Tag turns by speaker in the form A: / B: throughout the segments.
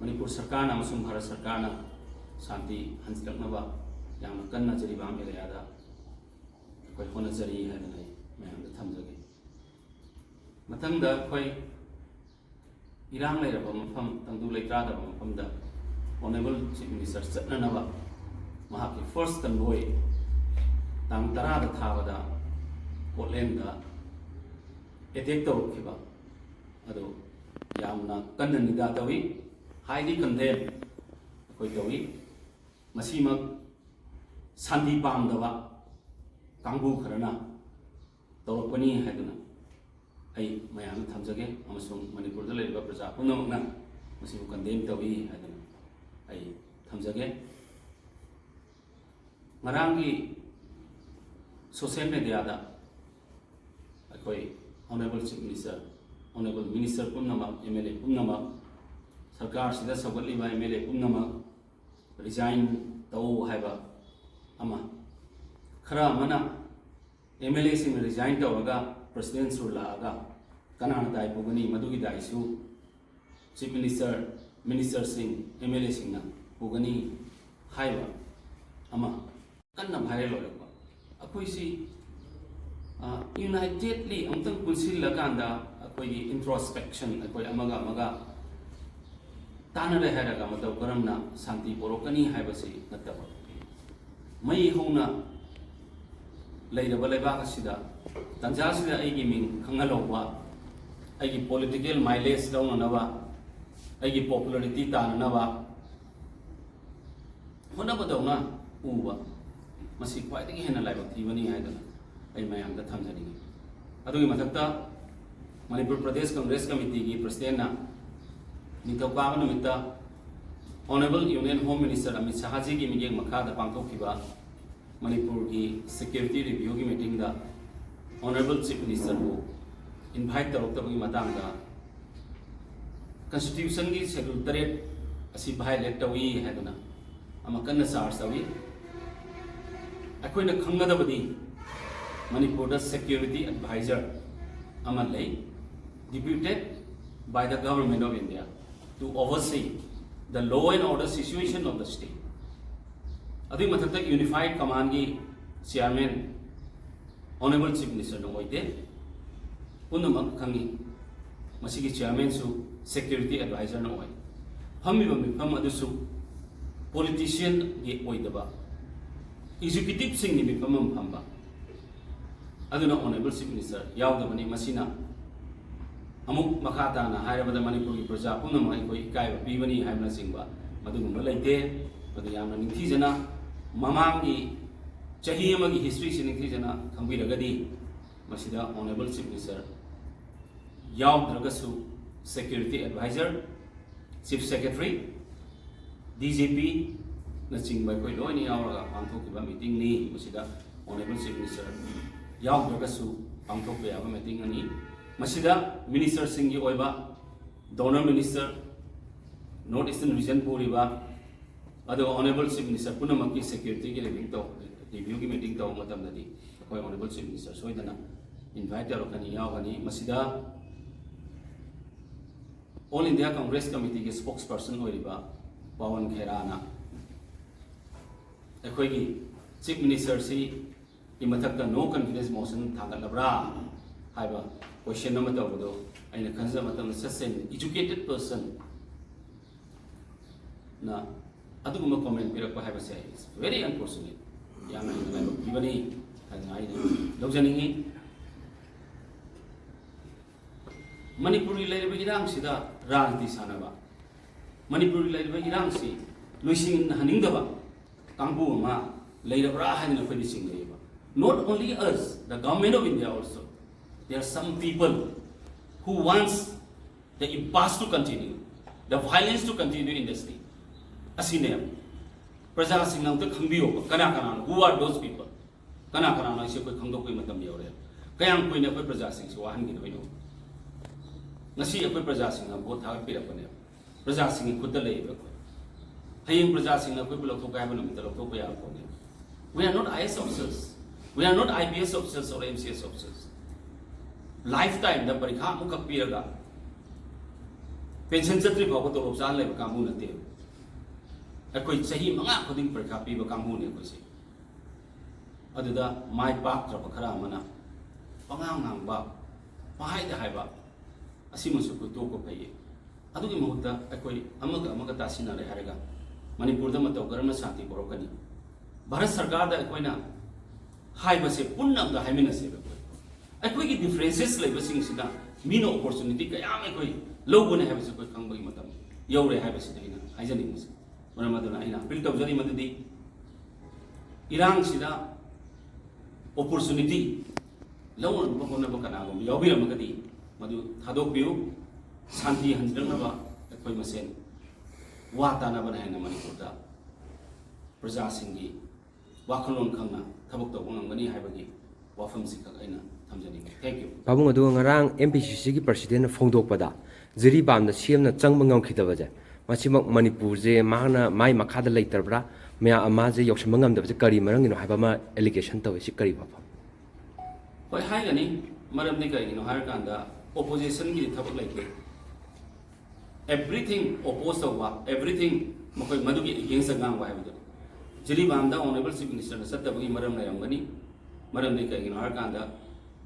A: Manipur Sarkarna amasung Bharat Sarkarna Santi hansilaknaba yamna kanna jariba am areada koi honajari hadanai mayam da thamjage mathangda koi irang lairaba mafam tangdu leitrada mafamda honorable chief minister chatnanaba mahaki first convoy tang tarada thabada Portland da attack tawkiba ado yamna kanna nida tawi highly condemn koi tawi masima sandi pamdaba kangbu kharana tawakpani haduna ai mayam thamjage amasung manipur da leiba praja punamakna masibu condemn tawi haduna ai thamjage marangi social media da koi honorable chief minister honorable minister punama MLA punama sarkar sida sabatli ba MLA punama resign tau haiba ama khara mana MLA sing resign tawaga president surla aga kanana dai pugani madugi dai su chief minister sing MLA sing na pugani haiba ama kanna viral olakwa akoi si unitedly amtang pulsil laganda akoi introspection akoi amaga tanare haraga mataw karamna santi porokani haibasi nataba mai hona leiraba leibak asida tanja sida aigi ming khangalowa aigi political mileage dawnanawa aigi popularity tananawa hona badawna uwa masi khwaidagi hena laibak thibani haidana ai mayam da thamjani adugi mathakta Manipur Pradesh Congress Committee ki president na nitokaba numita Honorable Union Home Minister Amit Shah ji ki meeting makha da pangthokhiba Manipur ki security review ki meeting da Honorable Chief Minister ko invite taroktabagi matang da constitution ki schedule 3 asi violate tawi haduna amakanna charge tawi akoina khangadabadi Manipur da security advisor amalai deputed by the government of India to oversee the law and order situation of the state. Adi mathakta unified command ki chairman honorable chief minister no oide punamak khangi masigi chairman su security advisor no oi phami bami pham adusu politician ge oidaba executive sing ni pham phamba aduna honorable chief minister yaudabani masina amuk makata na hairabada Manipur ki praja punama koi kai pibani haimna singba madugumba leite madu yamna ningthijana mamangi chahi amagi history sin ningthijana khambiragadi masida honorable chief minister yaudragasu security advisor chief secretary DGP na chingba koi loini yauraga pangthokiba meeting ni masida honorable chief minister yaudragasu pangthokba yaba meeting ani Masida Minister Singh Oiba, Donor Minister, North Eastern Region Puriba, other Honorable Chief Minister Punamaki Security Living Talk, review meeting to Matam Nadi, Honorable Chief Minister Soidana, invite Rokani Yawani, Masida All India Congress Committee spokesperson Oiba, Pawan Kherana, Equigi, Chief Minister C. Imataka no confidence motion Tangalabra, Haiba. Question number two, I am such an educated person. Na, aduguma comment pira ko haiba say is very unfortunate. Yang na ibani kangai na logjaningi Manipuri laiba irang sida rangti sanaba. Manipuri laiba irang si luising haningdaba kangbu ma lairabra haina khodi singlaiba. Not only us, the government of India also. There are some people who wants the impasse to continue, the violence to continue in the state. Asine, Praja Singham to Kambio, Kanakaran, who are those people? Kanakaran, I say, Kangokui Matam Yore. Kayang Queen of Praja Singh, so I'm going to know. Nasi of Praja Singham, both have been upon him. Praja Singh put the labor. Haying Praja Singh, people of Tokaman, the Lokopia. We are not IS officers. We are not IPS officers or MCS officers. Lifetime the parikha mukha piraga pension chatri phaw to lop chan leba kangbu na te akoi chahi manga khoding parikha pi ba kangbu ne ko se aduda mai pak tra khara mana pangang ngang ba pai da hai ba asimusu ko to ko pai adugi mohutta akoi amaga tasina le haraga manipur da matau karama shanti porokani bharat sarkar da akoina hai ba se punna da haimina se akoi ki differences le ba sing sida mino opportunity kaya me koi lobune ha ba se koi khangbai matam yaure ha ba se dina haijani mus mana maduna ina appeal to jari madudi irang sida opportunity lawon ba kona ba kana go yawi ram gadi madu thadok biu shanti hanjrang ba akoi masen wa ta na ba na manipur da praja singi wakhalon khangna thabok to ngam gani haibagi wafam sikak aina thamjani thank you
B: babung adu ngarang MPCC ki president phongdok pada jiri bam na CM na changba ngam khidaba je machimak manipur je mahna mai makha da leiterbra mya ama je yoksam ngam da je kari marang ino haiba ma allegation taw si kari ba
A: hoi hai gani maram ni kai ino har kan da opposition ki thabak laike everything opposed wa everything makoi madu ki against ngam wa habi jiri bam da honorable chief minister na satta bagi maram na yamgani maram ni kai ino har kan da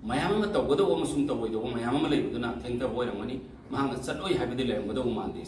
A: mayam ma tawgodo wa musum tawoi do mayam ma leibuduna thengta boy ramani mahang chatoi habi de leibudو mande